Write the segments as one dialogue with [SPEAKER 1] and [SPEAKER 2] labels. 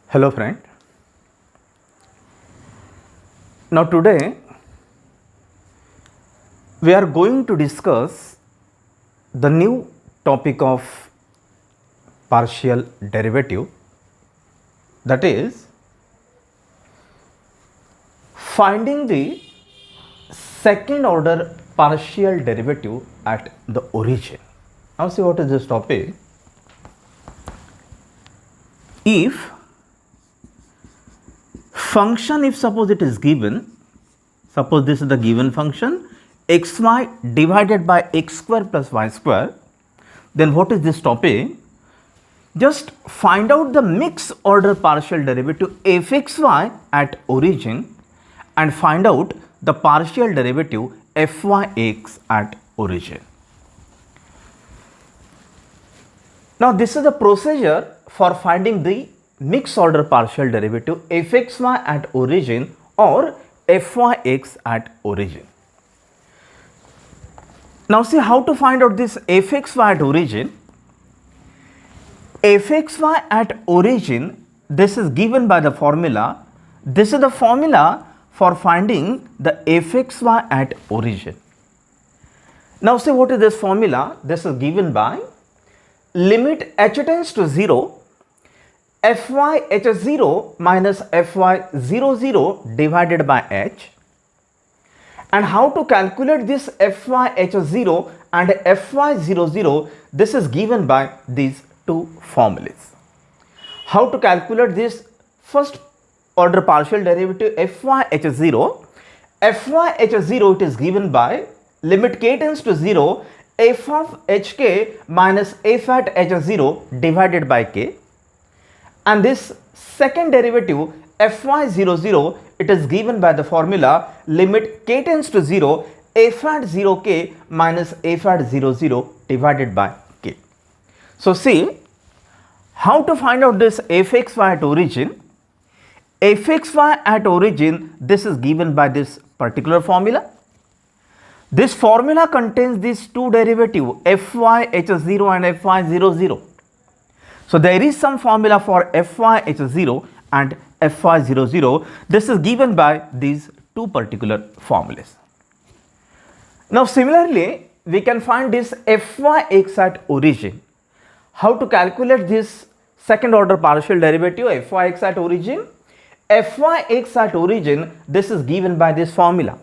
[SPEAKER 1] Hello friend. Now today we are going to discuss the new topic of partial derivative, that is finding the second order partial derivative at the origin. Now see what is this topic. If function, if suppose it is given, suppose this is the given function xy divided by x square plus y square, then what is this topic? Just find out the mixed order partial derivative fxy at origin and find out the partial derivative fyx at origin. Now this is the procedure for finding the mixed order partial derivative fxy at origin or fyx at origin. Now see how to find out this fxy at origin. Fxy at origin, this is given by the formula. This is the formula for finding the fxy at origin. Now see what is this formula? This is given by limit h tends to 0 fy h0 minus fy00 divided by h. And how to calculate this fy h0 and fy00? This is given by these two formulas. How to calculate this first order partial derivative fy h0? Fy h0 it is given by limit k tends to 0 f of hk minus f at h0 divided by k. And this second derivative fy00 it is given by the formula limit k tends to 0 f at 0k minus f at 00 divided by k. So see how to find out this fxy at origin. Fxy at origin, this is given by this particular formula. This formula contains these two derivatives fy h0 and fy00. So there is some formula for fy h0 and fy00. This is given by these two particular formulas. Now similarly, we can find this fyx at origin. How to calculate this second order partial derivative fyx at origin? Fyx at origin, this is given by this formula.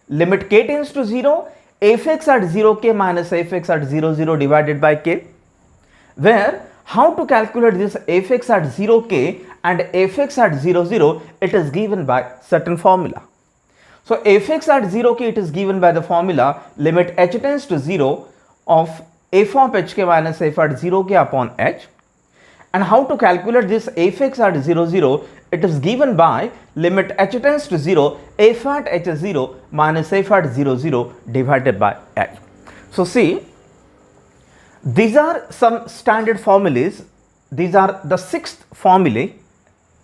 [SPEAKER 1] Limit k tends to 0 fx at 0k minus fx at 00 divided by k, where how to calculate this fx at 0k and fx at 00? It is given by certain formula. So fx at 0k it is given by the formula limit h tends to 0 of f of hk minus f at 0k upon h. And how to calculate this fx at 00? It is given by limit h tends to 0 f at h0 minus f at 00 divided by h. So see, these are some standard formulas. These are the sixth formulae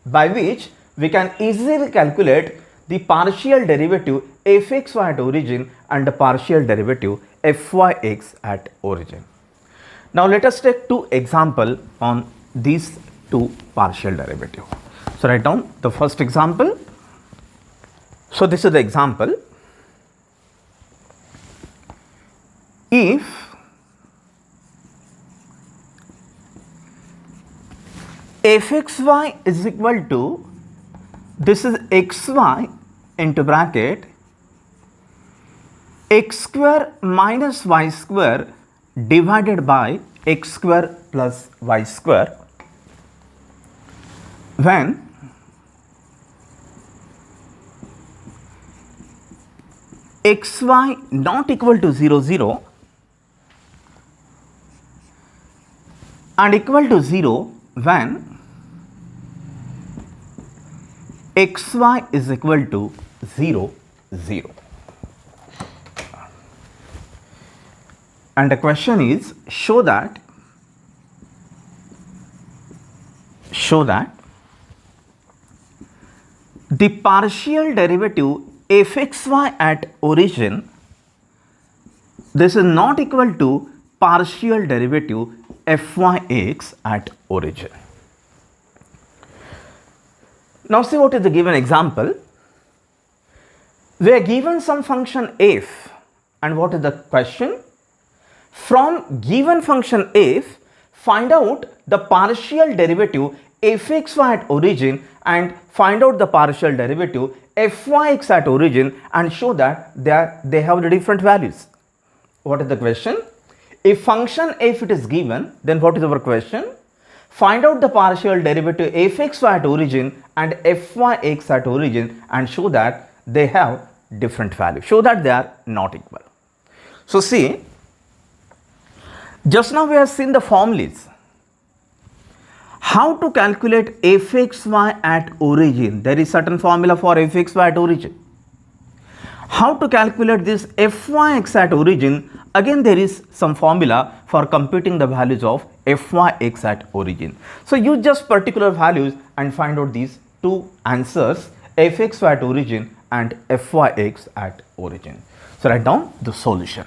[SPEAKER 1] by which we can easily calculate the partial derivative fxy at origin and the partial derivative fyx at origin. Now let us take two examples on these two partial derivative. So write down the first example. So this is the example. If fxy is equal to, this is xy into bracket x square minus y square divided by x square plus y square, when xy not equal to 0 0 and equal to 0 when xy is equal to 0 0. And the question is, show that the partial derivative fxy at origin, this is not equal to partial derivative fyx at origin. Now see what is the given example. We are given some function f, and what is the question? From given function f, find out the partial derivative fxy at origin and find out the partial derivative fyx at origin and show that they have the different values. What is the question? If function f it is given, then what is our question? Find out the partial derivative fxy at origin and fyx at origin and show that they have different values. Show that they are not equal. So see, just now we have seen the formulas. How to calculate fxy at origin? There is certain formula for fxy at origin. How to calculate this fyx at origin? Again there is some formula for computing the values of fyx at origin. So use just particular values and find out these two answers, fxy at origin and fyx at origin. So write down the solution.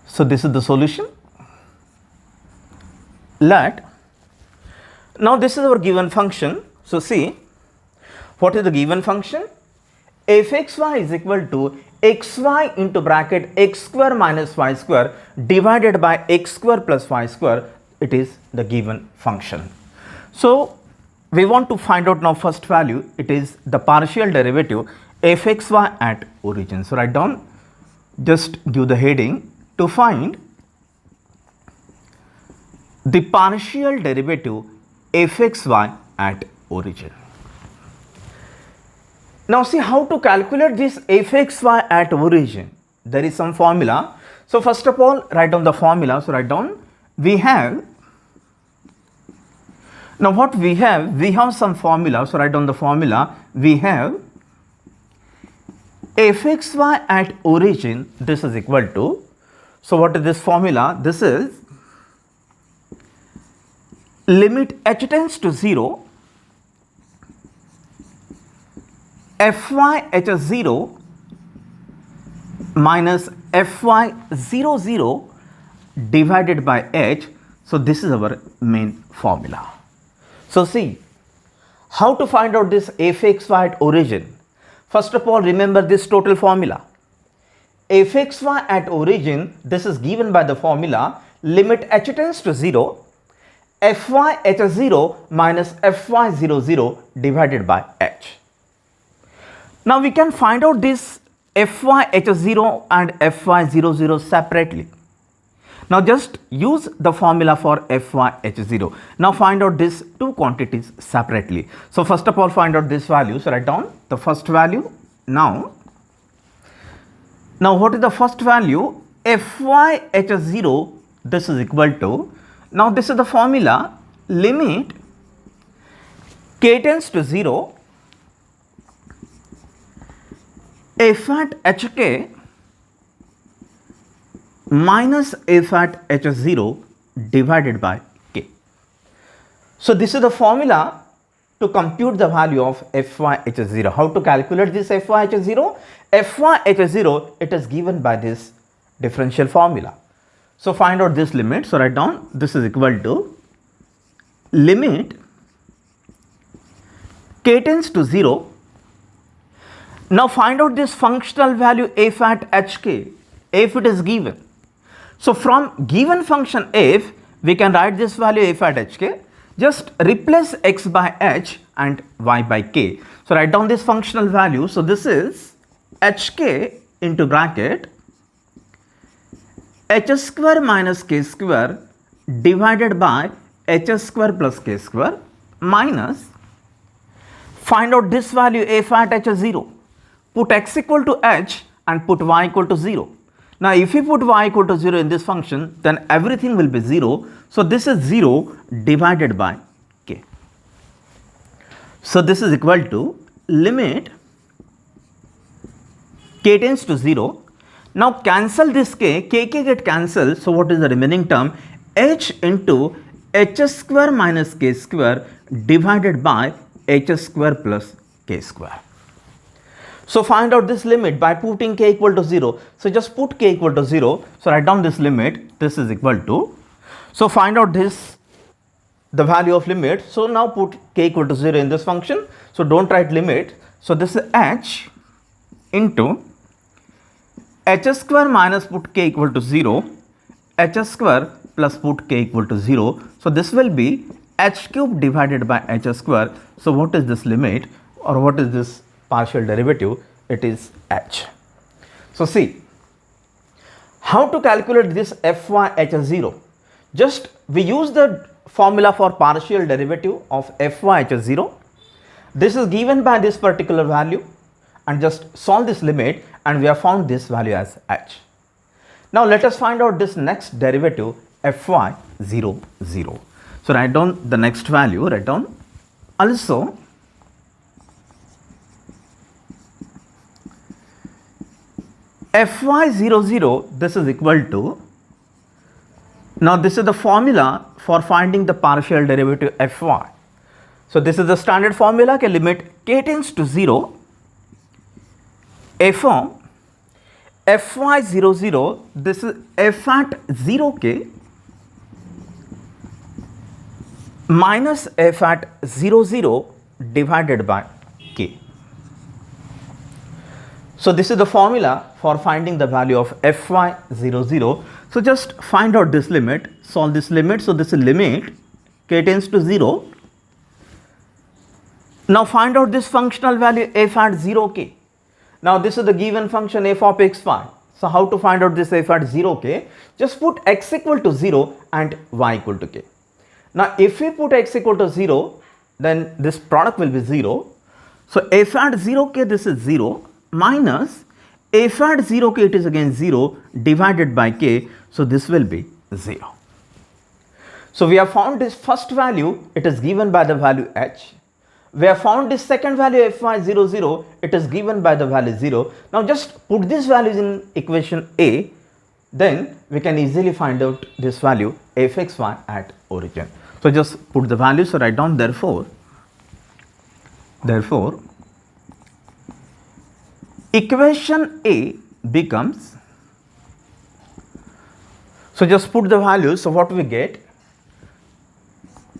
[SPEAKER 1] So this is the solution. Now this is our given function. So see, what is the given function? fxy is equal to xy into bracket x square minus y square divided by x square plus y square. It is the given function. So we want to find out now first value. It is the partial derivative fxy at origin. So write down, just give the heading, to find the partial derivative fxy at origin. Now see how to calculate this fxy at origin. There is some formula. So first of all, write down the formula. So write down, we have, now what we have some formula. So write down the formula. We have fxy at origin, this is equal to, so what is this formula? This is limit h tends to 0 fy h0 minus fy 00 divided by h. So this is our main formula. So see, how to find out this fxy at origin? First of all, remember this total formula. fxy at origin, this is given by the formula limit h tends to 0 fy h0 minus fy 00 divided by h. Now we can find out this fy h0 and fy 00 separately. Now just use the formula for fy h0. Now find out these two quantities separately. So first of all, find out this value. So write down the first value. Now what is the first value? fy h0, this is equal to, now this is the formula, limit k tends to 0 f at hk minus f at h0 divided by k. So this is the formula to compute the value of fy h0. How to calculate this fy h0? Fy h0, it is given by this differential formula. So find out this limit. So write down, this is equal to limit k tends to 0. Now find out this functional value f at hk, if it is given. So from given function f, we can write this value f at hk. Just replace x by h and y by k. So write down this functional value. So this is hk into bracket h square minus k square divided by h square plus k square minus, find out this value f at h0. Put x equal to h and put y equal to 0. Now if you put y equal to 0 in this function, then everything will be 0. So this is 0 divided by k. So this is equal to limit k tends to 0. Now cancel this k get cancelled. So what is the remaining term? H into h square minus k square divided by h square plus k square. So find out this limit by putting k equal to 0. So just put k equal to 0. So write down this limit. This is equal to. So find out this the value of limit. So now put k equal to 0 in this function. So don't write limit. So this is h into h square minus put k equal to 0, h square plus put k equal to 0. So this will be h cube divided by h square. So what is this limit, or what is this partial derivative? It is h. So see, how to calculate this fy h0? Just we use the formula for partial derivative of fy h0. This is given by this particular value, and just solve this limit, and we have found this value as h. Now let us find out this next derivative fy 0 0. So write down the next value, write down also fy 0 0, this is equal to, now this is the formula for finding the partial derivative fy. So this is the standard formula, के limit k tends to 0, f of fy 0 0, this is f at 0k minus f at 0 0 divided by k. So this is the formula for finding the value of fy 0 0. So just find out this limit, solve this limit. So this is limit k tends to 0. Now find out this functional value f at 0k. Now this is the given function f of xy. So how to find out this f at 0k? Just put x equal to 0 and y equal to k. Now if we put x equal to 0, then this product will be 0. So f at 0k, this is 0, minus f at 0k, it is again 0, divided by k. So this will be 0. So we have found this first value, it is given by the value h. We have found this second value fy 0 0, it is given by the value 0. Now just put these values in equation A, then we can easily find out this value fxy at origin. So just put the value, so write down therefore equation A becomes, so just put the value, so what we get,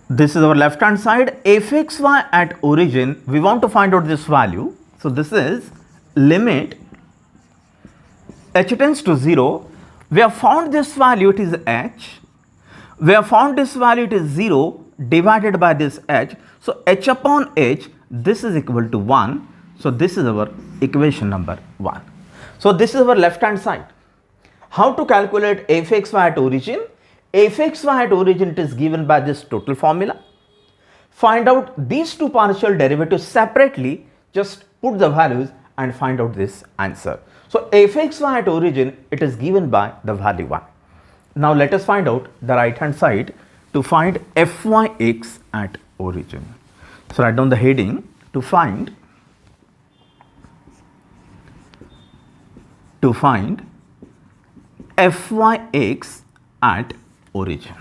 [SPEAKER 1] this is our left hand side, fxy at origin, we want to find out this value. So this is limit h tends to 0, we have found this value, it is h, we have found this value, it is 0 divided by this h. So h upon h, this is equal to 1. So this is our equation number 1. So this is our left hand side. How to calculate fxy at origin? fxy at origin, it is given by this total formula. Find out these two partial derivatives separately, just put the values and find out this answer. So fxy at origin, it is given by the value 1. Now let us find out the right hand side to find fyx at origin. So write down the heading to find fyx at origin.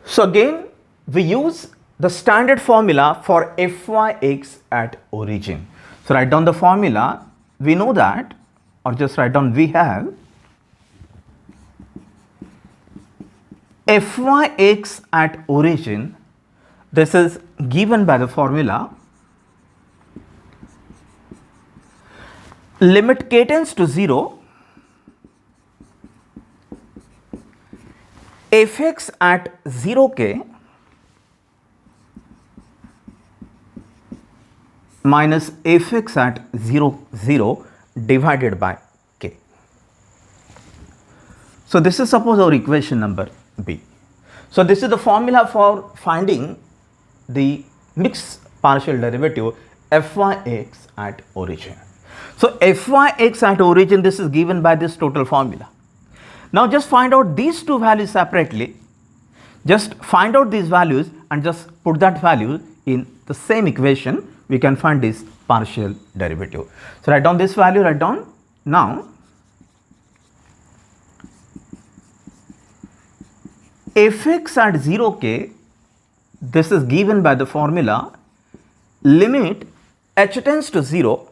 [SPEAKER 1] So again we use the standard formula for fyx at origin. So write down the formula, we know that, or just write down we have fyx at origin, this is given by the formula limit k tends to 0, fx at 0k minus fx at 0 0 divided by k. So this is suppose our equation number B. So this is the formula for finding the mixed partial derivative fyx at origin. So fyx at origin, this is given by this total formula. Now just find out these two values separately. Just find out these values and just put that value in the same equation. We can find this partial derivative. So write down this value, write down now fx at 0k, this is given by the formula limit h tends to 0.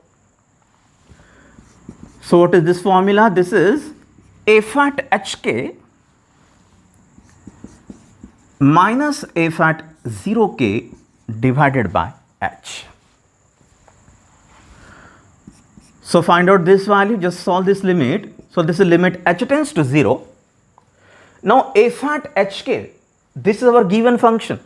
[SPEAKER 1] So what is this formula? This is f at hk minus f at 0k divided by h. So find out this value, just solve this limit. So this is limit h tends to 0. Now f at hk, this is our given function.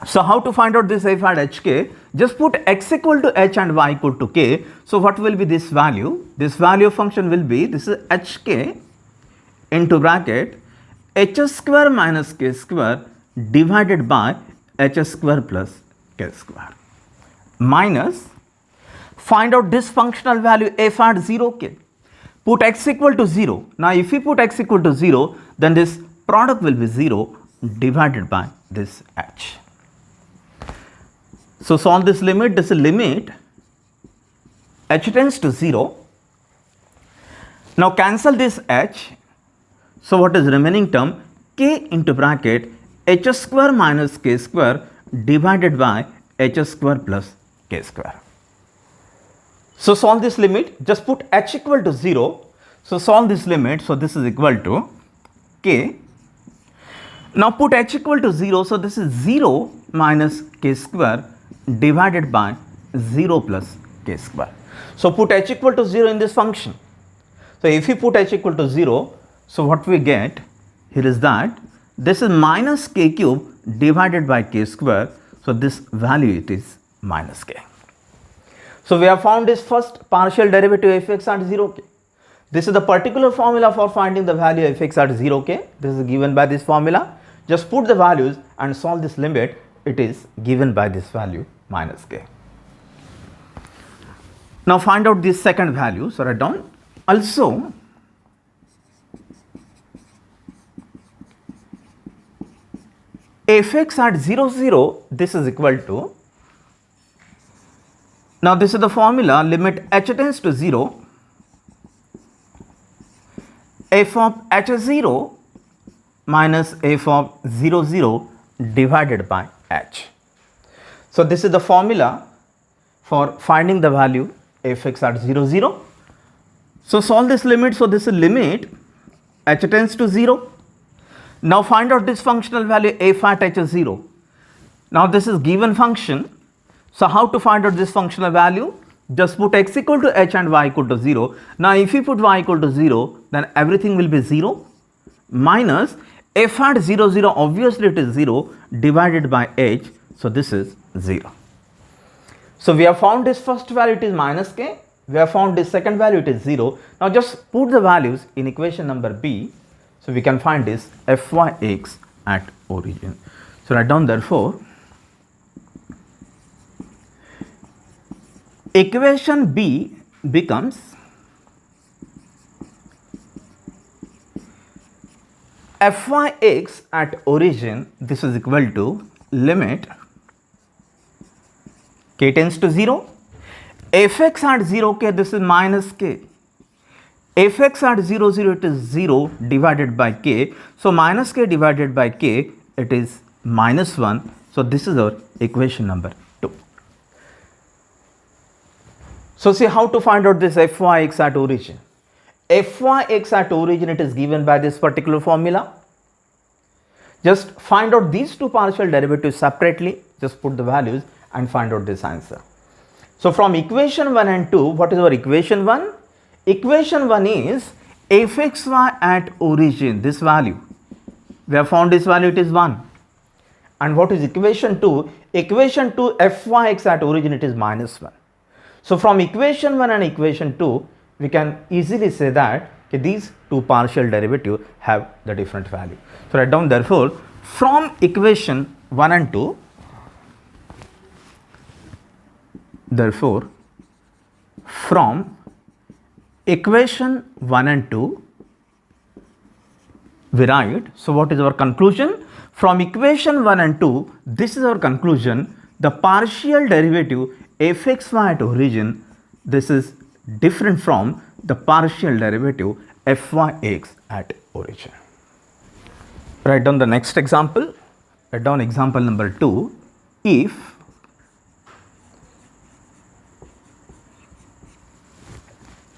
[SPEAKER 1] So how to find out this f at hk? Just put x equal to h and y equal to k. So what will be this value? This value of function will be, this is hk into bracket h square minus k square divided by h square plus k square minus, find out this functional value f at 0k. Put x equal to 0. Now if you put x equal to 0, then this product will be 0 divided by this h. So solve this limit. This is limit h tends to 0. Now cancel this h. So what is remaining term? K into bracket h square minus k square divided by h square plus k square. So solve this limit. Just put h equal to 0. So solve this limit. So this is equal to k. Now put h equal to 0. So this is 0 minus k square divided by 0 plus k square. So put h equal to 0 in this function. So if you put h equal to 0, so what we get here is that this is minus k cube divided by k square. So this value, it is minus k. So we have found this first partial derivative fx at 0k. This is the particular formula for finding the value of fx at 0k. This is given by this formula. Just put the values and solve this limit. It is given by this value minus k. Now find out this second value. So write down. Also, fx at 0, 0, this is equal to, now this is the formula, limit h tends to 0, f of h0 minus f of 0, 0 divided by h. So this is the formula for finding the value fx at 0, 0. So solve this limit. So this is limit h tends to 0. Now find out this functional value f at h0. Now this is given function. So how to find out this functional value? Just put x equal to h and y equal to 0. Now if you put y equal to 0, then everything will be 0 minus f at 0, 0, obviously it is 0 divided by h. So this is 0. So we have found this first value, it is minus k. We have found this second value, it is 0. Now just put the values in equation number b. So we can find this fyx at origin. So write down therefore, equation b becomes fyx at origin, this is equal to limit k tends to 0, fx at 0k, this is minus k, fx at 0, 0, it is 0 divided by k. So minus k divided by k, it is minus 1. So this is our equation number 2. So see how to find out this fyx at origin. Fyx at origin, it is given by this particular formula. Just find out these two partial derivatives separately. Just put the values and find out this answer. So from equation 1 and 2, what is our equation 1? Equation 1 is fxy at origin, this value. We have found this value, it is 1. And what is equation 2? Equation 2 fyx at origin, it is minus 1. So from equation 1 and equation 2, we can easily say that these two partial derivatives have the different value. So write down therefore, from equation 1 and 2, therefore from equation 1 and 2 we write, so what is our conclusion? From equation 1 and 2, this is our conclusion, the partial derivative fxy at origin, this is different from the partial derivative fyx at origin. Write down the next example. Write down example number 2. If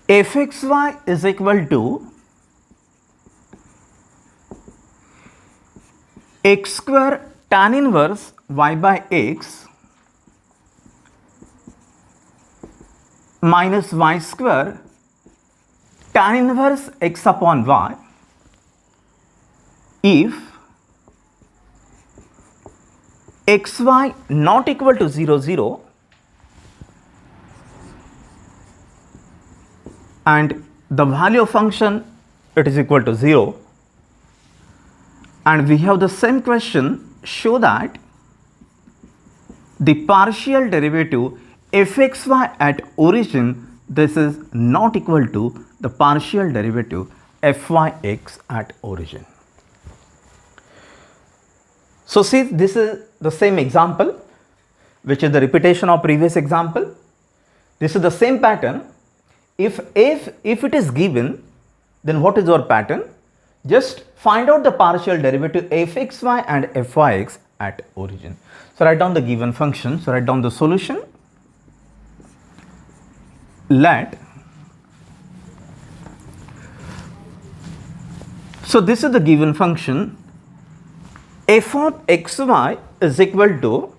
[SPEAKER 1] fxy is equal to x square tan inverse y by x minus y square tan inverse x upon y if xy not equal to 0, 0 and the value of function it is equal to 0, and we have the same question, show that the partial derivative fxy at origin, this is not equal to the partial derivative fyx at origin. So see, this is the same example, which is the repetition of previous example. This is the same pattern. If it is given, then what is our pattern? Just find out the partial derivative fxy and fyx at origin. So write down the given function. So write down the solution. Let, so this is the given function, f of xy is equal to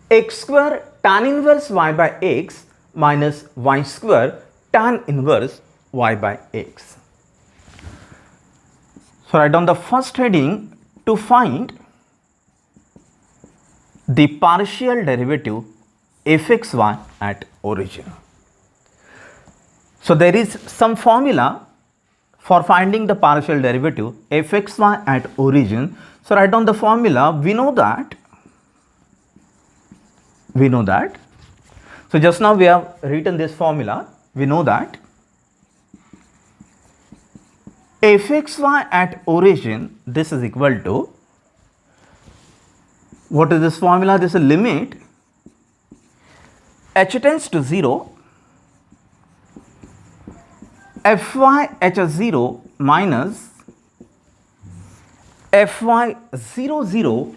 [SPEAKER 1] x square tan inverse y by x minus y square tan inverse y by x. So write down the first heading, to find the partial derivative fxy at origin. So there is some formula for finding the partial derivative fxy at origin. So write down the formula. We know that. So just now we have written this formula. We know that fxy at origin, this is equal to, what is this formula? This is limit h tends to 0 fy h0 minus fy 0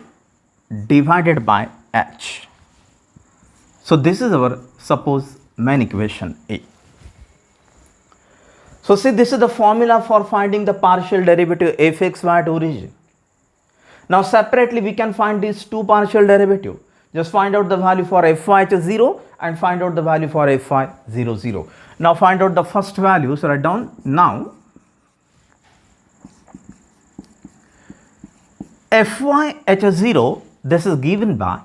[SPEAKER 1] divided by h. So this is our suppose main equation A. So see, this is the formula for finding the partial derivative fxy at origin. Now separately we can find these two partial derivative. Just find out the value for fy h0 and find out the value for fy 0. Now find out the first value. So write down now fy h0, this is given by,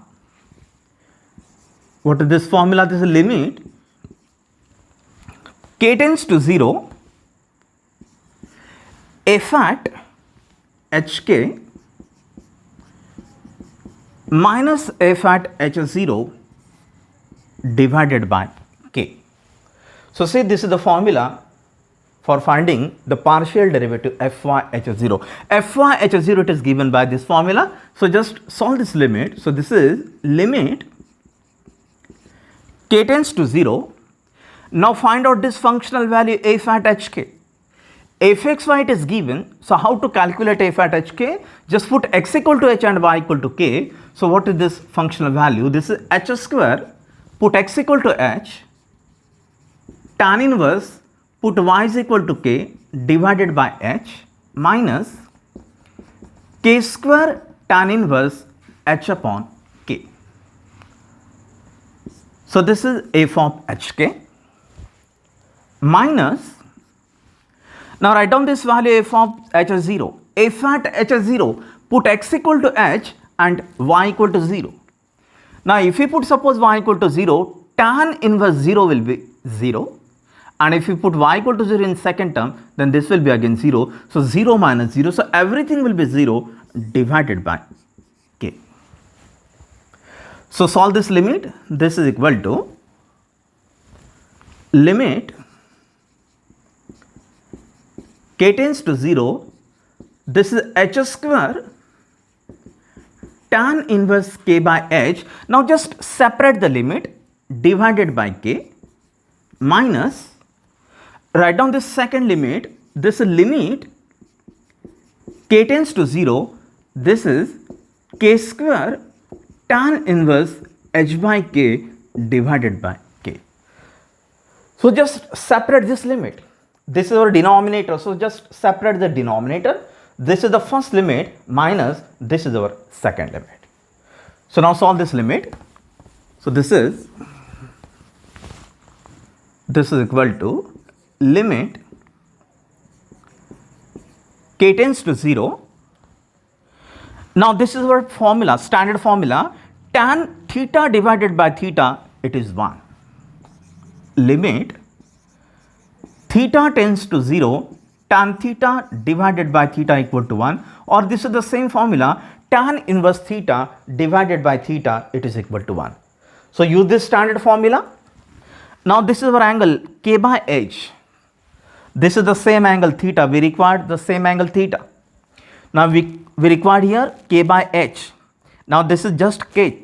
[SPEAKER 1] what is this formula? This is limit k tends to 0 f at hk minus f at h0 divided by k. So say this is the formula for finding the partial derivative fy h0. Fy h0 it is given by this formula. So just solve this limit. So this is limit k tends to 0. Now find out this functional value f at hk. fxy it is given. So how to calculate f at hk? Just put x equal to h and y equal to k. So what is this functional value? This is h square. Put x equal to h. Tan inverse, put y is equal to k divided by h minus k square tan inverse h upon k. So this is f of hk minus, now write down this value f of h0. f at h0, put x equal to h and y equal to 0. Now if you put suppose y equal to 0, tan inverse 0 will be 0. And if you put y equal to 0 in second term, then this will be again 0. So 0 minus 0. So everything will be 0 divided by k. So solve this limit. This is equal to limit k tends to 0. This is h square tan inverse k by h. Now just separate the limit divided by k minus, write down this second limit. This is limit k tends to 0. This is k square tan inverse h by k divided by k. So just separate this limit. This is our denominator. So just separate the denominator. this is the first limit minus this is our second limit. So now solve this limit. So this is equal to limit k tends to 0. Now this is our formula, standard formula, tan theta divided by theta, it is 1. Limit theta tends to 0, tan theta divided by theta equal to 1, or this is the same formula, tan inverse theta divided by theta, it is equal to 1. So use this standard formula. Now this is our angle k by h. This is the same angle theta, we required the same angle theta. Now we required here k by h. Now this is just k.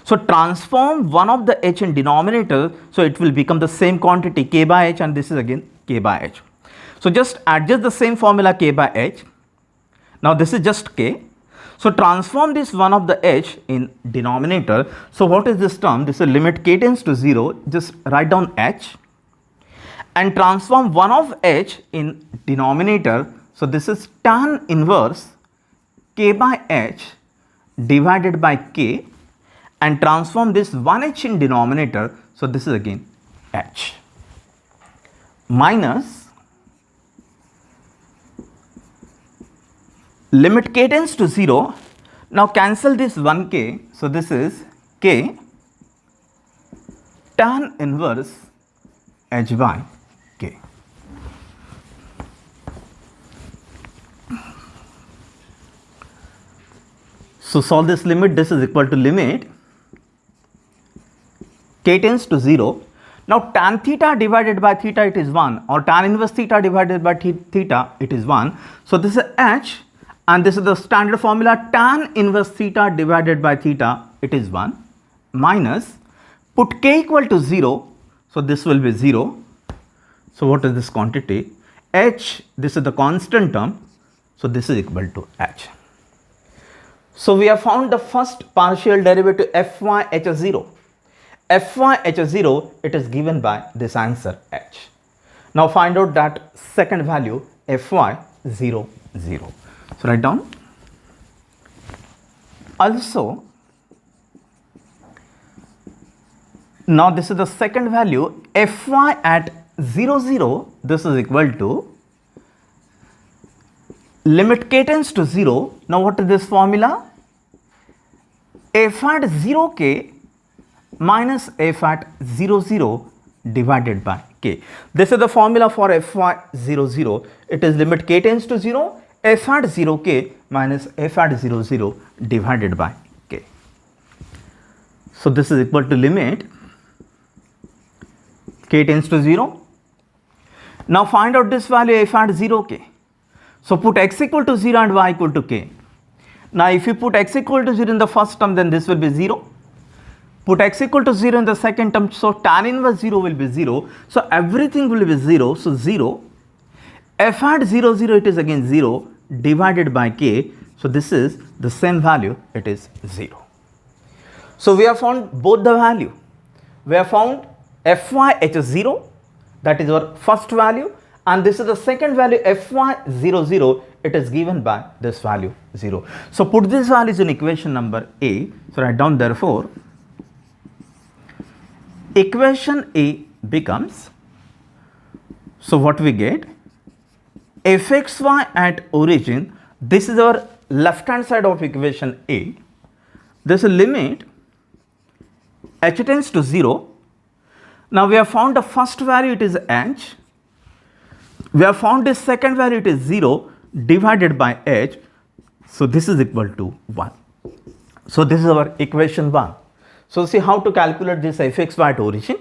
[SPEAKER 1] So transform one of the h in denominator, so it will become the same quantity k by h, and this is again k by h. So just adjust the same formula k by h. Now this is just k. So transform this one of the h in denominator. So what is this term? This is limit k tends to 0. Just write down h and transform one of h in denominator. So this is tan inverse k by h divided by k, and transform this 1h in denominator. So this is again h minus limit k tends to 0. Now cancel this 1k. So this is k tan inverse h by k. So solve this limit. This is equal to limit k tends to 0. Now tan theta divided by theta, it is 1, or tan inverse theta divided by theta, it is 1. So this is h, and this is the standard formula, tan inverse theta divided by theta, it is 1, minus, put k equal to 0, so this will be 0. So what is this quantity? H, this is the constant term, so this is equal to h. So we have found the first partial derivative fy h0. Fy h0, it is given by this answer h. Now find out that second value fy 0, 0. So write down. Also, now this is the second value fy at 0, 0. This is equal to limit k tends to 0. Now what is this formula? F at 0k minus f at 0, 0 divided by k. This is the formula for fy 0, 0. It is limit k tends to 0, f at 0k minus f at 0, 0 divided by k. So this is equal to limit k tends to 0. Now find out this value f at 0k. So put x equal to 0 and y equal to k. Now if you put x equal to 0 in the first term, then this will be 0. Put x equal to 0 in the second term, so tan inverse 0 will be 0. So everything will be 0. So 0. F at 0, 0, it is again 0 divided by k. So this is the same value, it is 0. So we have found both the value. We have found fy h0, that is our first value, and this is the second value fy 0, 0. It is given by this value 0. So put these values in equation number A. So write down, therefore equation A becomes, so what we get, fxy at origin, this is our left hand side of equation A. This is limit h tends to 0. Now we have found the first value, it is h. We have found the second value, it is 0 divided by h. So this is equal to 1. So this is our equation 1. So see how to calculate this fxy at origin.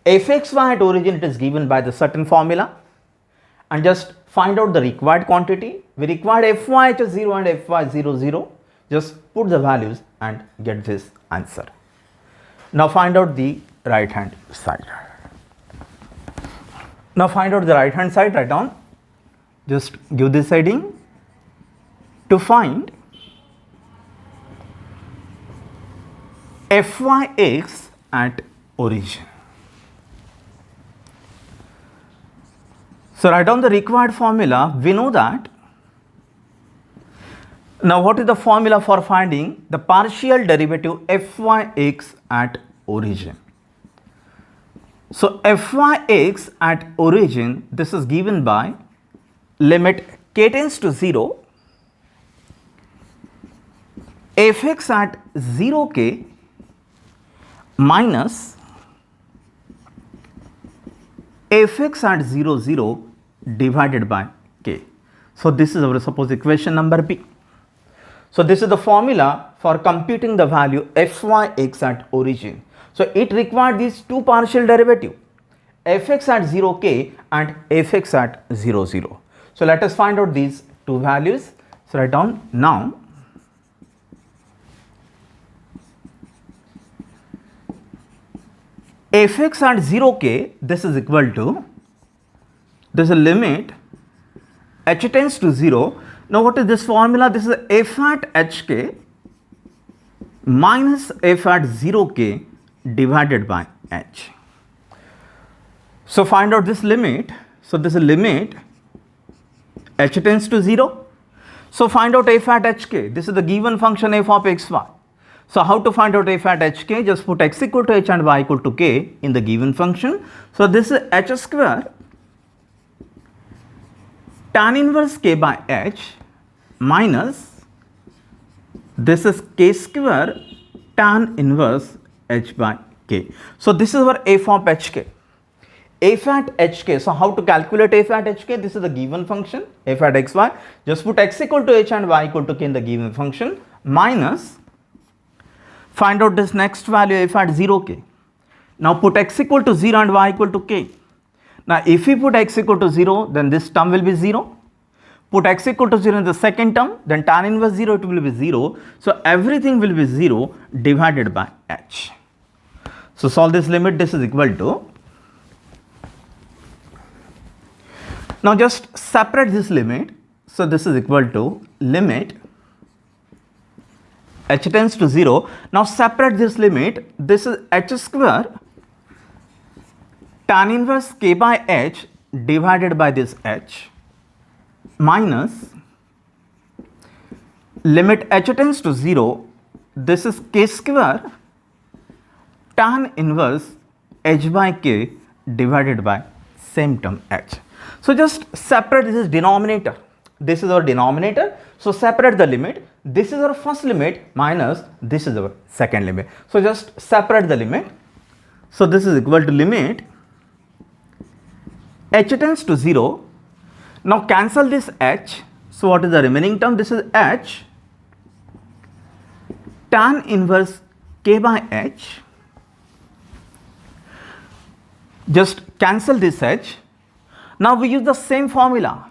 [SPEAKER 1] Fxy at origin, it is given by the certain formula, and just find out the required quantity. We required fy h0 and fy 0, 0. Just put the values and get this answer. Now find out the right hand side. Now find out the right hand side, write down. Just give this heading to find fyx at origin. So write down the required formula. We know that Now what is the formula for finding the partial derivative fyx at origin? So fyx at origin, this is given by limit k tends to 0, fx at 0k minus fx at 0 0 divided by k. So this is our suppose equation number B. So this is the formula for computing the value fyx at origin. So it required these two partial derivative, fx at 0k and fx at 0 0. So let us find out these two values. So write down now. Fx at 0k, this is equal to, this is a limit h tends to 0. Now what is this formula? This is f at hk minus f at 0k divided by h. So find out this limit. So this is limit h tends to 0. So find out f at hk. This is the given function f of xy. So how to find out f at hk? Just put x equal to h and y equal to k in the given function. So this is h square tan inverse k by h minus this is k square tan inverse h by k. So this is our f of hk. F at hk. So how to calculate f at hk? This is the given function f at xy. Just put x equal to h and y equal to k in the given function minus, find out this next value f at 0k. Now put x equal to 0 and y equal to k. Now if we put x equal to 0, then this term will be 0. Put x equal to 0 in the second term, then tan inverse 0, it will be 0. So everything will be 0 divided by h. So solve this limit, this is equal to, now just separate this limit. So this is equal to limit h tends to 0. Now separate this limit. This is h square tan inverse k by h divided by this h minus limit h tends to 0. This is k square tan inverse h by k divided by same term h. So just separate this denominator. This is our denominator. So separate the limit. This is our first limit minus this is our second limit. So just separate the limit. So this is equal to limit h tends to 0. Now cancel this h. So what is the remaining term? This is h tan inverse k by h. Just cancel this h. Now we use the same formula,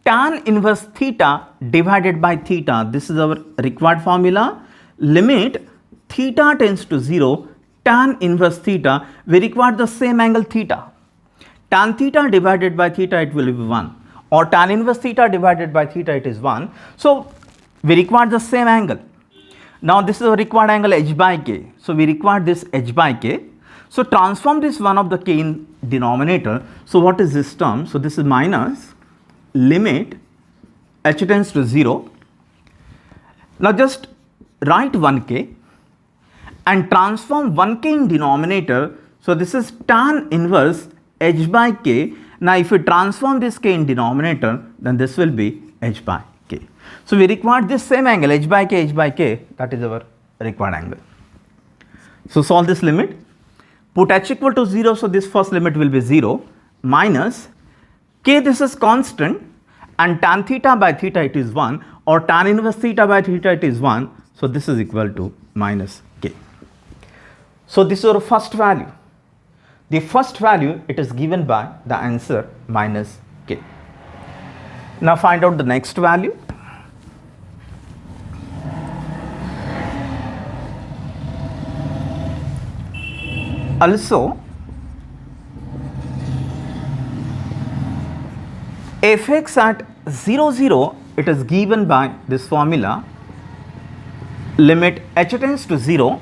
[SPEAKER 1] tan inverse theta divided by theta. This is our required formula. Limit theta tends to 0, tan inverse theta, we require the same angle theta. Tan theta divided by theta, it will be 1, or tan inverse theta divided by theta, it is 1. So we require the same angle. Now this is our required angle h by k. So we require this h by k. So transform this one of the k in denominator. So what is this term? So this is minus limit h tends to 0. Now just write 1k and transform 1k in denominator. So this is tan inverse h by k. Now if we transform this k in denominator, then this will be h by k. So we require this same angle h by k, that is our required angle. So solve this limit. Put h equal to 0, so this first limit will be 0 minus k, this is constant, and tan theta by theta it is 1, or tan inverse theta by theta it is 1. So this is equal to minus k. So this is our first value. The first value, it is given by the answer minus k. Now find out the next value. Also, fx at 0 0, it is given by this formula, limit h tends to 0,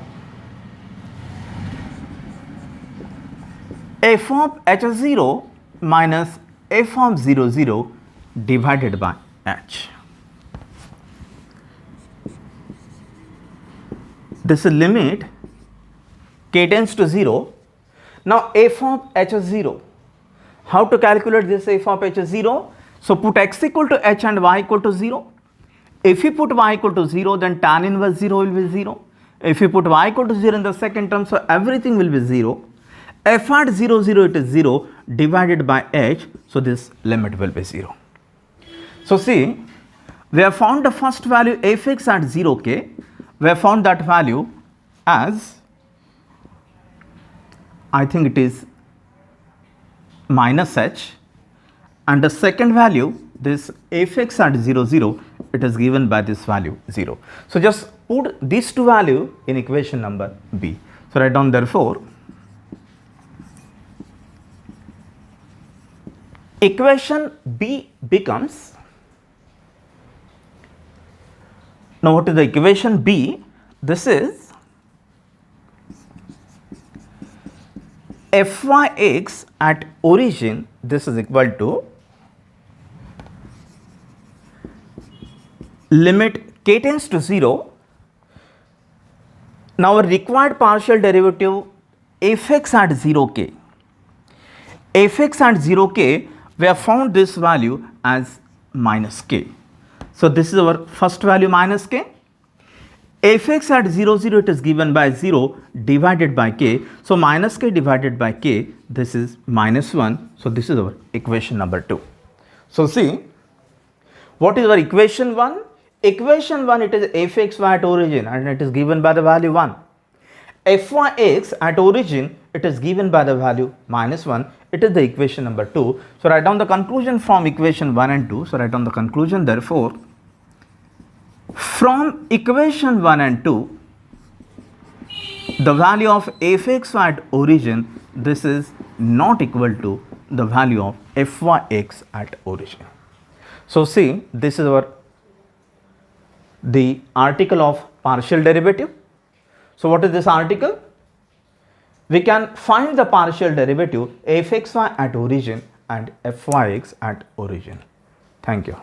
[SPEAKER 1] f of h0 minus f of 0 0 divided by h. this is limit k tends to 0. Now f of h is 0. How to calculate this f of h is 0? So put x equal to h and y equal to 0. If you put y equal to 0, then tan inverse 0 will be 0. If you put y equal to 0 in the second term, so everything will be 0. F at 0, 0, it is 0 divided by h, so this limit will be 0. So see, we have found the first value fx at 0k. We have found that value as, I think it is minus h, and the second value, this fx at 0, 0, it is given by this value 0. So just put these two values in equation number b. So write down therefore, equation b becomes, now what is the equation b? This is fyx at origin, this is equal to limit k tends to 0. Now our required partial derivative fx at 0k. fx at 0k, we have found this value as minus k. So this is our first value minus k. fx at 0, 0, it is given by 0 divided by k. So minus k divided by k, this is minus 1. So this is our equation number 2. So see, what is our equation 1? Equation 1, it is fxy at origin and it is given by the value 1. fyx at origin, it is given by the value minus 1. It is the equation number 2. So write down the conclusion from equation 1 and 2. So write down the conclusion therefore, from equation 1 and 2, the value of fx at origin, this is not equal to the value of fyx at origin. So see, this is the article of partial derivative. So what is this article? We can find the partial derivative fxy at origin and fyx at origin. Thank you.